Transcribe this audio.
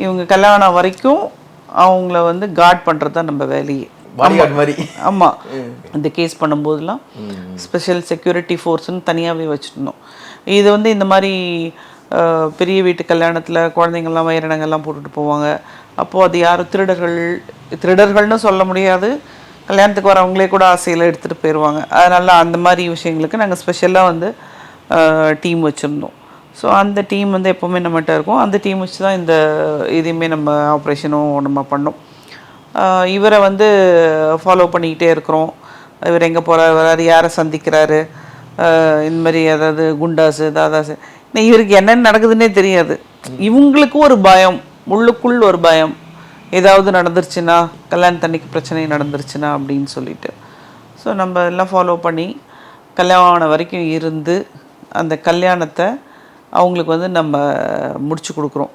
இவங்க கல்யாணம் வரைக்கும் அவங்கள வந்து கார்ட் பண்ணுறது தான் நம்ம வேலையே. ஆமாம், இந்த கேஸ் பண்ணும்போதெல்லாம் ஸ்பெஷல் செக்யூரிட்டி ஃபோர்ஸ்ன்னு தனியாகவே வச்சுருந்தோம். இது வந்து இந்த மாதிரி பெரிய வீட்டு கல்யாணத்தில் குழந்தைங்கள்லாம் வைரணங்கள்லாம் போட்டுட்டு போவாங்க. அப்போது அது யாரும் திருடர்கள்னு சொல்ல முடியாது, கல்யாணத்துக்கு வரவங்களே கூட ஆசையில் எடுத்துகிட்டு போயிடுவாங்க. அதனால் அந்த மாதிரி விஷயங்களுக்கு நாங்கள் ஸ்பெஷலாக வந்து டீம் வச்சுருந்தோம். ஸோ அந்த டீம் வந்து எப்போவுமே நம்மகிட்ட இருக்கும். அந்த டீம் வச்சு தான் இந்த இதையுமே நம்ம ஆப்ரேஷனும் நம்ம பண்ணோம். இவரை வந்து ஃபாலோ பண்ணிக்கிட்டே இருக்கிறோம். இவர் எங்கே போகிறார் வராரு, யாரை சந்திக்கிறாரு, இந்த மாதிரி அதாவது குண்டாஸு தாதாஸு, இவருக்கு என்னென்ன நடக்குதுன்னே தெரியாது. இவங்களுக்கும் ஒரு பயம், உள்ளுக்குள் ஒரு பயம், ஏதாவது நடந்துருச்சுன்னா, கல்யாணத்தன்னைக்கு பிரச்சனை நடந்துருச்சுன்னா அப்படின்னு சொல்லிட்டு. ஸோ நம்ம எல்லாம் ஃபாலோ பண்ணி கல்யாணம் வரைக்கும் இருந்து அந்த கல்யாணத்தை அவங்களுக்கு வந்து நம்ம முடிச்சு கொடுக்குறோம்.